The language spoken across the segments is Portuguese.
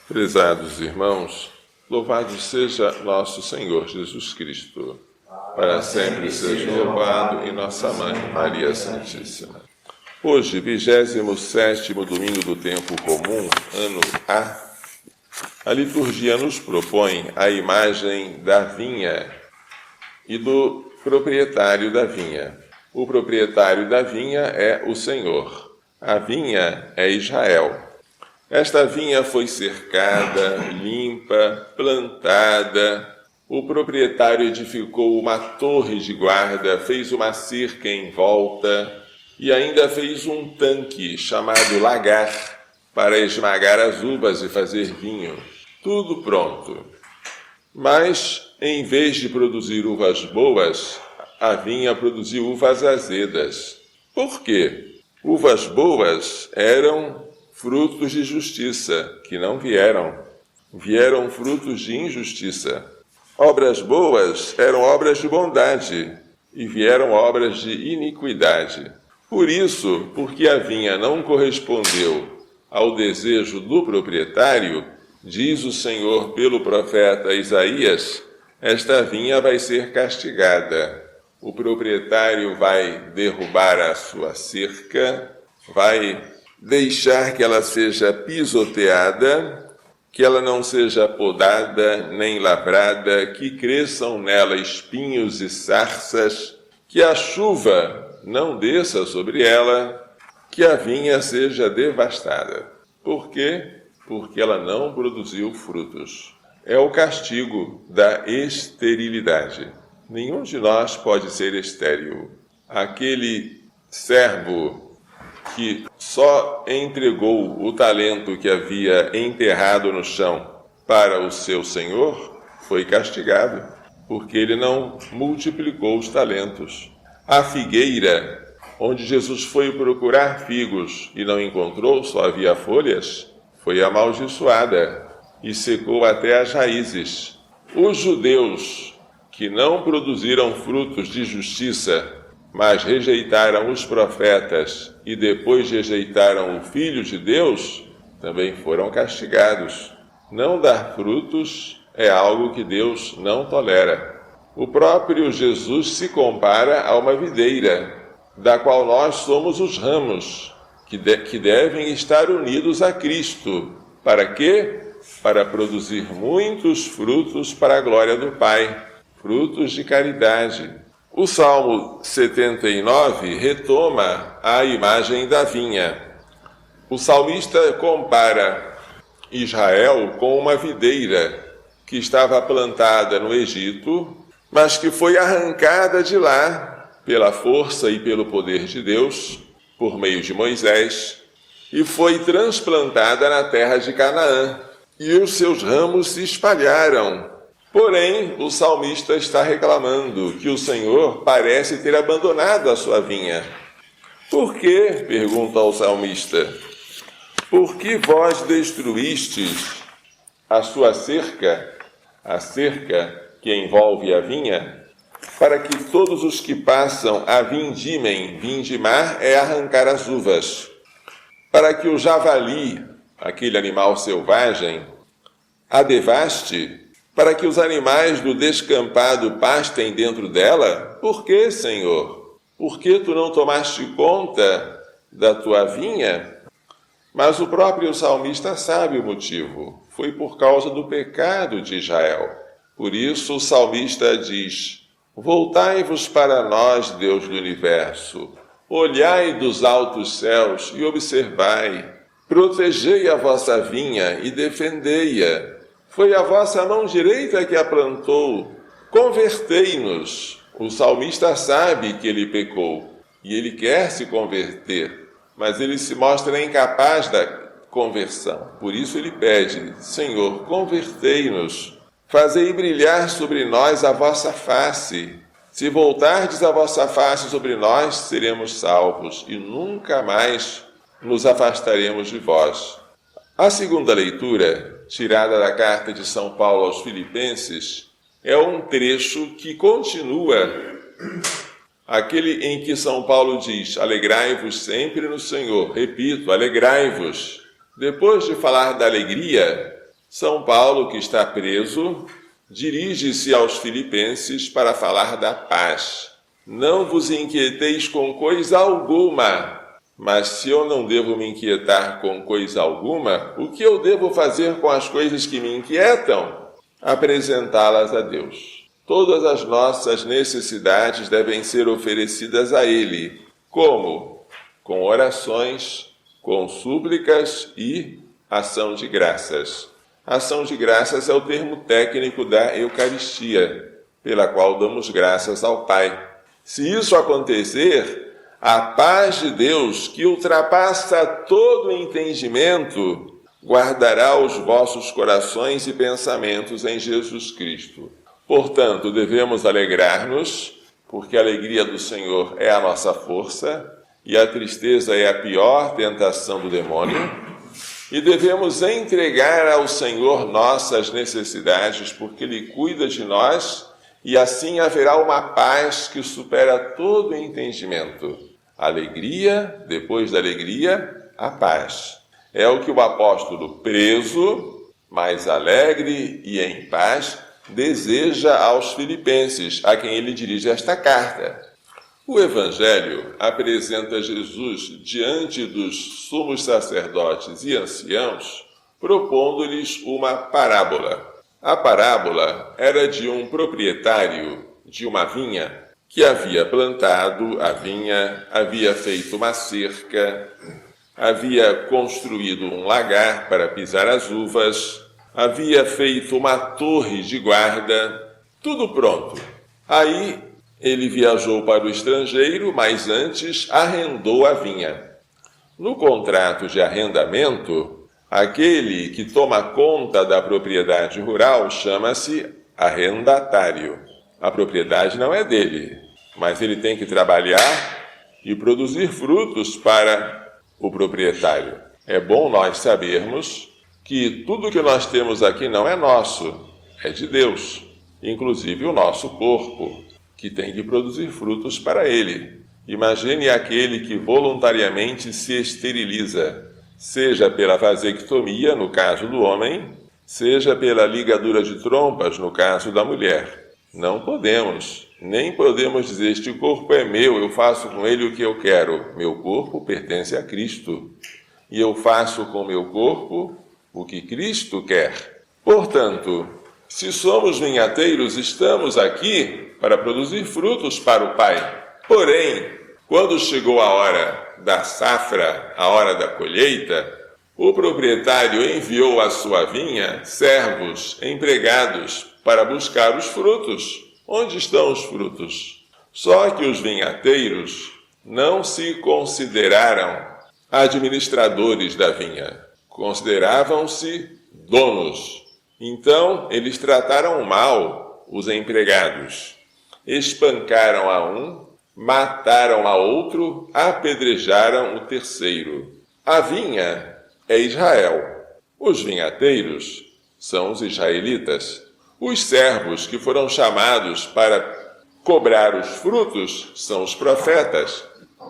Prezados irmãos, louvado seja nosso Senhor Jesus Cristo. Para sempre seja louvado, e nossa Mãe, Maria Santíssima. Hoje, 27º domingo do tempo comum, ano A liturgia nos propõe a imagem da vinha e do proprietário da vinha. O proprietário da vinha é o Senhor. A vinha é Israel. Esta vinha foi cercada, limpa, plantada. O proprietário edificou uma torre de guarda, fez uma cerca em volta e ainda fez um tanque chamado lagar para esmagar as uvas e fazer vinho. Tudo pronto. Mas, em vez de produzir uvas boas, a vinha produziu uvas azedas. Por quê? Uvas boas eram frutos de justiça, que não vieram. Vieram frutos de injustiça. Obras boas eram obras de bondade, e vieram obras de iniquidade. Por isso, porque a vinha não correspondeu ao desejo do proprietário, diz o Senhor pelo profeta Isaías, esta vinha vai ser castigada. O proprietário vai derrubar a sua cerca, vai deixar que ela seja pisoteada, que ela não seja podada nem lavrada, que cresçam nela espinhos e sarças, que a chuva não desça sobre ela, que a vinha seja devastada. Por quê? Porque ela não produziu frutos. É o castigo da esterilidade. Nenhum de nós pode ser estéril. Aquele servo que só entregou o talento que havia enterrado no chão para o seu senhor, foi castigado, porque ele não multiplicou os talentos. A figueira, onde Jesus foi procurar figos e não encontrou, só havia folhas, foi amaldiçoada e secou até as raízes. Os judeus que não produziram frutos de justiça, mas rejeitaram os profetas e depois rejeitaram o Filho de Deus, também foram castigados. Não dar frutos é algo que Deus não tolera. O próprio Jesus se compara a uma videira, da qual nós somos os ramos, que devem estar unidos a Cristo. Para quê? Para produzir muitos frutos para a glória do Pai, frutos de caridade. O Salmo 79 retoma a imagem da vinha. O salmista compara Israel com uma videira que estava plantada no Egito, mas que foi arrancada de lá pela força e pelo poder de Deus, por meio de Moisés, e foi transplantada na terra de Canaã, e os seus ramos se espalharam. Porém, o salmista está reclamando que o Senhor parece ter abandonado a sua vinha. Por quê? Pergunta ao salmista. Por que vós destruístes a sua cerca, a cerca que envolve a vinha, para que todos os que passam a vindimem? Vindimar é arrancar as uvas. Para que o javali, aquele animal selvagem, a devaste, para que os animais do descampado pastem dentro dela? Por que, Senhor? Por que tu não tomaste conta da tua vinha? Mas o próprio salmista sabe o motivo. Foi por causa do pecado de Israel. Por isso o salmista diz: voltai-vos para nós, Deus do universo. Olhai dos altos céus e observai. Protegei a vossa vinha e defendei-a. Foi a vossa mão direita que a plantou. Convertei-nos. O salmista sabe que ele pecou e ele quer se converter, mas ele se mostra incapaz da conversão. Por isso ele pede: Senhor, convertei-nos. Fazei brilhar sobre nós a vossa face. Se voltardes a vossa face sobre nós, seremos salvos e nunca mais nos afastaremos de vós. A segunda leitura, tirada da carta de São Paulo aos Filipenses, é um trecho que continua aquele em que São Paulo diz: alegrai-vos sempre no Senhor. Repito, alegrai-vos. Depois de falar da alegria, São Paulo, que está preso, dirige-se aos filipenses para falar da paz. Não vos inquieteis com coisa alguma, mas se eu não devo me inquietar com coisa alguma, o que eu devo fazer com as coisas que me inquietam? Apresentá-las a Deus. Todas as nossas necessidades devem ser oferecidas a Ele. Como? Com orações, com súplicas e ação de graças. Ação de graças é o termo técnico da Eucaristia, pela qual damos graças ao Pai. Se isso acontecer, a paz de Deus, que ultrapassa todo entendimento, guardará os vossos corações e pensamentos em Jesus Cristo. Portanto, devemos alegrar-nos, porque a alegria do Senhor é a nossa força, e a tristeza é a pior tentação do demônio. E devemos entregar ao Senhor nossas necessidades, porque Ele cuida de nós, e assim haverá uma paz que supera todo entendimento. Alegria, depois da alegria, a paz. É o que o apóstolo preso, mas alegre e em paz, deseja aos filipenses, a quem ele dirige esta carta. O Evangelho apresenta Jesus diante dos sumos sacerdotes e anciãos, propondo-lhes uma parábola. A parábola era de um proprietário de uma vinha que havia plantado a vinha, havia feito uma cerca, havia construído um lagar para pisar as uvas, havia feito uma torre de guarda, tudo pronto. Aí ele viajou para o estrangeiro, mas antes arrendou a vinha. No contrato de arrendamento, aquele que toma conta da propriedade rural chama-se arrendatário. A propriedade não é dele, mas ele tem que trabalhar e produzir frutos para o proprietário. É bom nós sabermos que tudo que nós temos aqui não é nosso, é de Deus, inclusive o nosso corpo, que tem que produzir frutos para ele. Imagine aquele que voluntariamente se esteriliza, seja pela vasectomia, no caso do homem, seja pela ligadura de trompas, no caso da mulher. Não podemos, nem podemos dizer, este corpo é meu, eu faço com ele o que eu quero. Meu corpo pertence a Cristo, e eu faço com meu corpo o que Cristo quer. Portanto, se somos vinhateiros, estamos aqui para produzir frutos para o Pai. Porém, quando chegou a hora da safra, a hora da colheita, o proprietário enviou à sua vinha servos, empregados, para buscar os frutos. Onde estão os frutos? Só que os vinhateiros não se consideraram administradores da vinha. Consideravam-se donos. Então, eles trataram mal os empregados. Espancaram a um, mataram a outro, apedrejaram o terceiro. A vinha é Israel. Os vinhateiros são os israelitas. Os servos que foram chamados para cobrar os frutos são os profetas,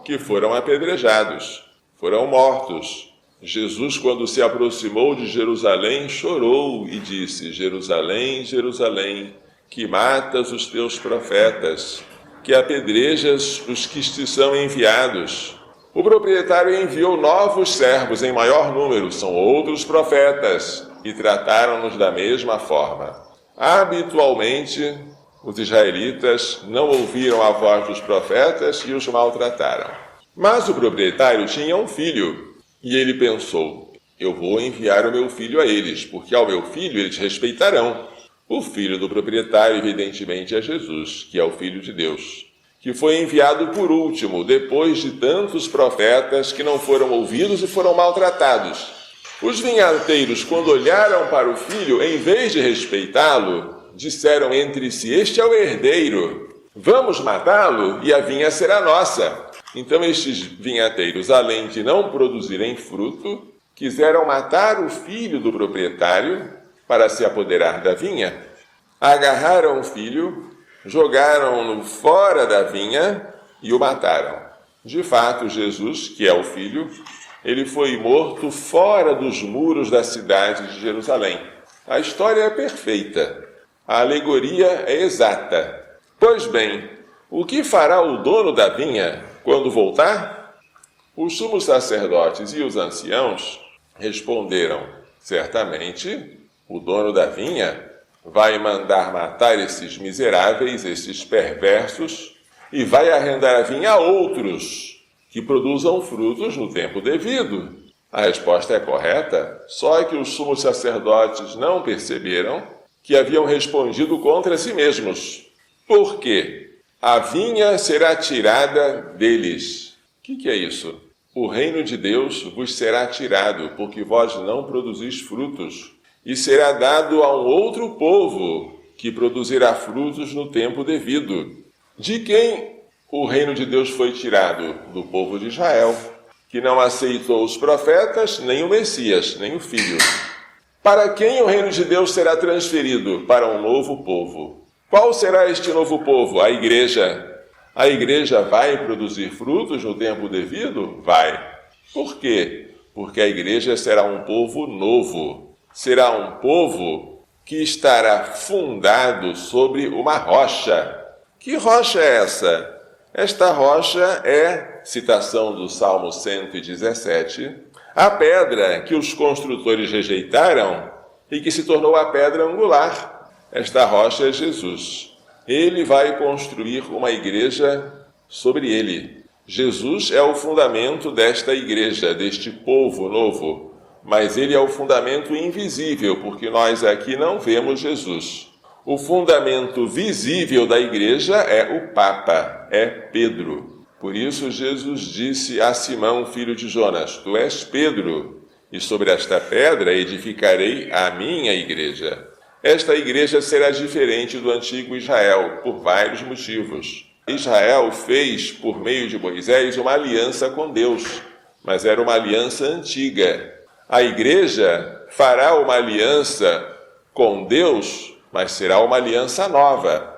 que foram apedrejados, foram mortos. Jesus, quando se aproximou de Jerusalém, chorou e disse: Jerusalém, Jerusalém, que matas os teus profetas, que apedrejas os que te são enviados. O proprietário enviou novos servos em maior número, são outros profetas, e trataram-nos da mesma forma. Habitualmente, os israelitas não ouviram a voz dos profetas e os maltrataram. Mas o proprietário tinha um filho, e ele pensou: eu vou enviar o meu filho a eles, porque ao meu filho eles respeitarão. O filho do proprietário, evidentemente, é Jesus, que é o Filho de Deus, que foi enviado por último, depois de tantos profetas que não foram ouvidos e foram maltratados. Os vinhateiros, quando olharam para o filho, em vez de respeitá-lo, disseram entre si: este é o herdeiro, vamos matá-lo e a vinha será nossa. Então estes vinhateiros, além de não produzirem fruto, quiseram matar o filho do proprietário para se apoderar da vinha. Agarraram o filho, jogaram-no fora da vinha e o mataram. De fato, Jesus, que é o filho, ele foi morto fora dos muros da cidade de Jerusalém. A história é perfeita. A alegoria é exata. Pois bem, o que fará o dono da vinha quando voltar? Os sumos sacerdotes e os anciãos responderam: certamente, o dono da vinha vai mandar matar esses miseráveis, esses perversos, e vai arrendar a vinha a outros que produzam frutos no tempo devido. A resposta é correta, só que os sumos sacerdotes não perceberam que haviam respondido contra si mesmos. Por quê? A vinha será tirada deles. O que é isso? O reino de Deus vos será tirado, porque vós não produzis frutos, e será dado a um outro povo, que produzirá frutos no tempo devido. De quem o reino de Deus foi tirado? Do povo de Israel, que não aceitou os profetas, nem o Messias, nem o Filho. Para quem o reino de Deus será transferido? Para um novo povo. Qual será este novo povo? A igreja. A igreja vai produzir frutos no tempo devido? Vai. Por quê? Porque a igreja será um povo novo. Será um povo que estará fundado sobre uma rocha. Que rocha é essa? Esta rocha é, citação do Salmo 117, a pedra que os construtores rejeitaram e que se tornou a pedra angular. Esta rocha é Jesus. Ele vai construir uma igreja sobre ele. Jesus é o fundamento desta igreja, deste povo novo, mas ele é o fundamento invisível, porque nós aqui não vemos Jesus. O fundamento visível da igreja é o Papa, é Pedro. Por isso Jesus disse a Simão, filho de Jonas: tu és Pedro, e sobre esta pedra edificarei a minha igreja. Esta igreja será diferente do antigo Israel, por vários motivos. Israel fez, por meio de Moisés, uma aliança com Deus, mas era uma aliança antiga. A igreja fará uma aliança com Deus, mas será uma aliança nova.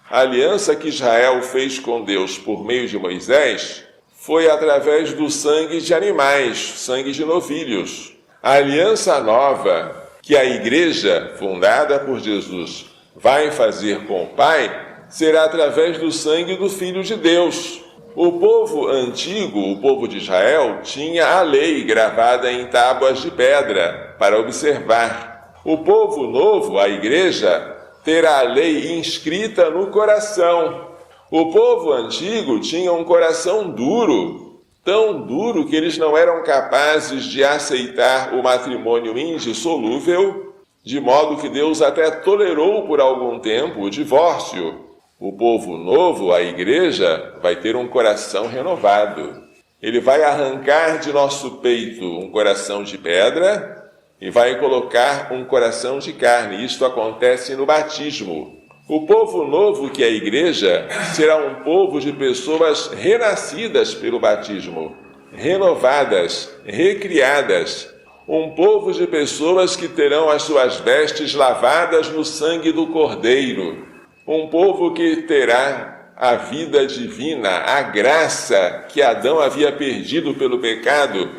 A aliança que Israel fez com Deus por meio de Moisés foi através do sangue de animais, sangue de novilhos. A aliança nova que a igreja, fundada por Jesus, vai fazer com o Pai, será através do sangue do Filho de Deus. O povo antigo, o povo de Israel, tinha a lei gravada em tábuas de pedra para observar. O povo novo, a igreja, terá a lei inscrita no coração. O povo antigo tinha um coração duro, tão duro que eles não eram capazes de aceitar o matrimônio indissolúvel, de modo que Deus até tolerou por algum tempo o divórcio. O povo novo, a igreja, vai ter um coração renovado. Ele vai arrancar de nosso peito um coração de pedra e vai colocar um coração de carne. Isto acontece no batismo. O povo novo, que é a igreja, será um povo de pessoas renascidas pelo batismo, renovadas, recriadas. Um povo de pessoas que terão as suas vestes lavadas no sangue do Cordeiro. Um povo que terá a vida divina, a graça que Adão havia perdido pelo pecado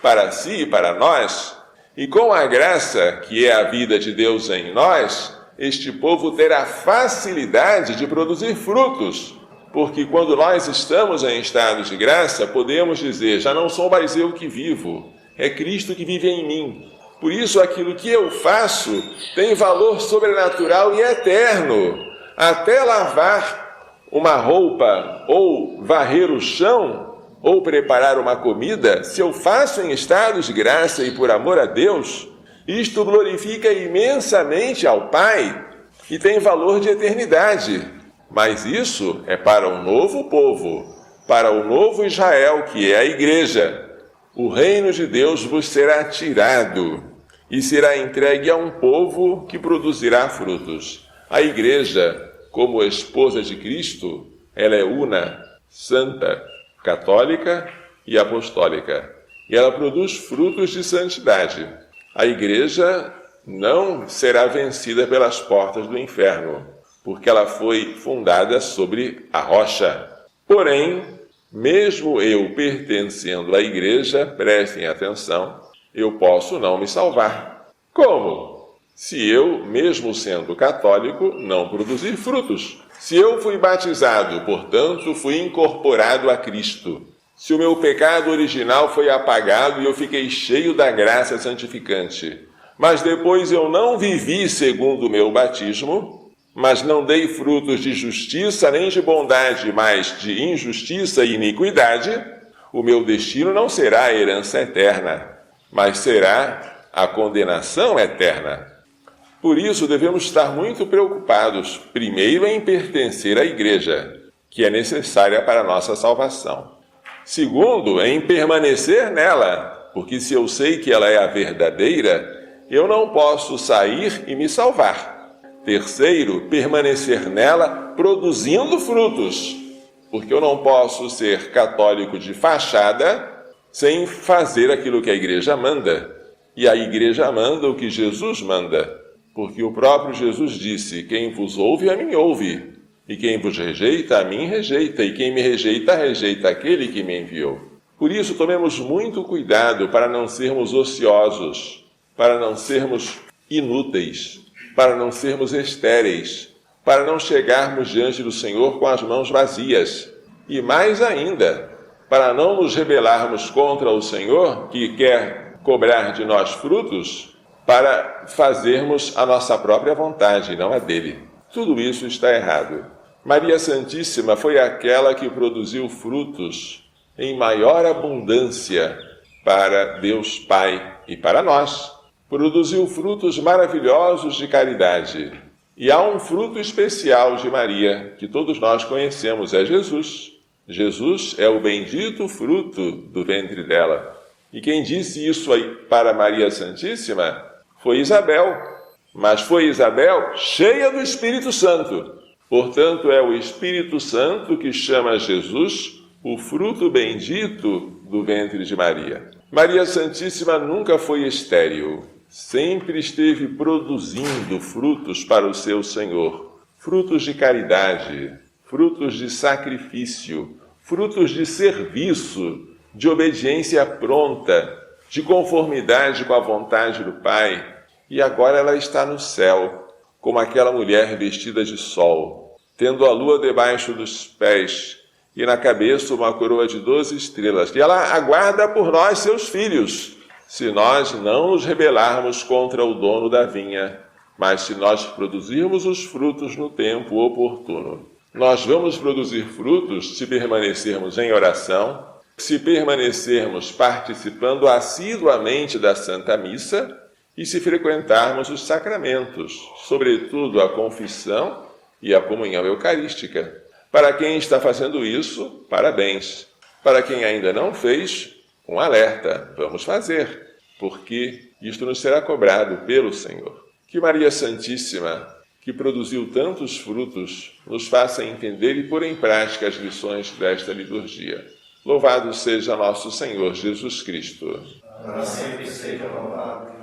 para si e para nós. E com a graça, que é a vida de Deus em nós, este povo terá facilidade de produzir frutos, porque quando nós estamos em estado de graça, podemos dizer: já não sou mais eu que vivo, é Cristo que vive em mim. Por isso, aquilo que eu faço tem valor sobrenatural e eterno. Até lavar uma roupa, ou varrer o chão, ou preparar uma comida, se eu faço em estado de graça e por amor a Deus, isto glorifica imensamente ao Pai e tem valor de eternidade. Mas isso é para um novo povo, para o novo Israel, que é a igreja. O reino de Deus vos será tirado e será entregue a um povo que produzirá frutos. A igreja, como esposa de Cristo, ela é una, santa, católica e apostólica. E ela produz frutos de santidade. A igreja não será vencida pelas portas do inferno, porque ela foi fundada sobre a rocha. Porém, mesmo eu pertencendo à igreja, prestem atenção, eu posso não me salvar. Como? se eu, mesmo sendo católico, não produzir frutos? Se eu fui batizado, portanto, fui incorporado a Cristo. Se o meu pecado original foi apagado e eu fiquei cheio da graça santificante, mas depois eu não vivi segundo o meu batismo, mas não dei frutos de justiça nem de bondade, mas de injustiça e iniquidade, o meu destino não será a herança eterna, mas será a condenação eterna. Por isso, devemos estar muito preocupados, primeiro, em pertencer à Igreja, que é necessária para a nossa salvação. Segundo, em permanecer nela, porque se eu sei que ela é a verdadeira, eu não posso sair e me salvar. Terceiro, permanecer nela produzindo frutos, porque eu não posso ser católico de fachada sem fazer aquilo que a Igreja manda. E a Igreja manda o que Jesus manda. Porque o próprio Jesus disse, quem vos ouve, a mim ouve. E quem vos rejeita, a mim rejeita. E quem me rejeita, rejeita aquele que me enviou. Por isso, tomemos muito cuidado para não sermos ociosos, para não sermos inúteis, para não sermos estéreis, para não chegarmos diante do Senhor com as mãos vazias. E mais ainda, para não nos rebelarmos contra o Senhor, que quer cobrar de nós frutos, para fazermos a nossa própria vontade, não a dele. Tudo isso está errado. Maria Santíssima foi aquela que produziu frutos em maior abundância para Deus Pai e para nós. Produziu frutos maravilhosos de caridade. E há um fruto especial de Maria, que todos nós conhecemos, é Jesus. Jesus é o bendito fruto do ventre dela. E quem disse isso aí para Maria Santíssima foi Isabel, mas foi Isabel cheia do Espírito Santo. Portanto, é o Espírito Santo que chama Jesus o fruto bendito do ventre de Maria. Maria Santíssima nunca foi estéril, sempre esteve produzindo frutos para o seu Senhor, frutos de caridade, frutos de sacrifício, frutos de serviço, de obediência pronta, de conformidade com a vontade do Pai, e agora ela está no céu, como aquela mulher vestida de sol, tendo a lua debaixo dos pés e na cabeça uma coroa de 12 estrelas, e ela aguarda por nós, seus filhos, se nós não nos rebelarmos contra o dono da vinha, mas se nós produzirmos os frutos no tempo oportuno. Nós vamos produzir frutos se permanecermos em oração, se permanecermos participando assiduamente da Santa Missa e se frequentarmos os sacramentos, sobretudo a confissão e a comunhão eucarística. Para quem está fazendo isso, parabéns. Para quem ainda não fez, um alerta, vamos fazer, porque isto nos será cobrado pelo Senhor. Que Maria Santíssima, que produziu tantos frutos, nos faça entender e pôr em prática as lições desta liturgia. Louvado seja nosso Senhor Jesus Cristo. Para sempre seja louvado.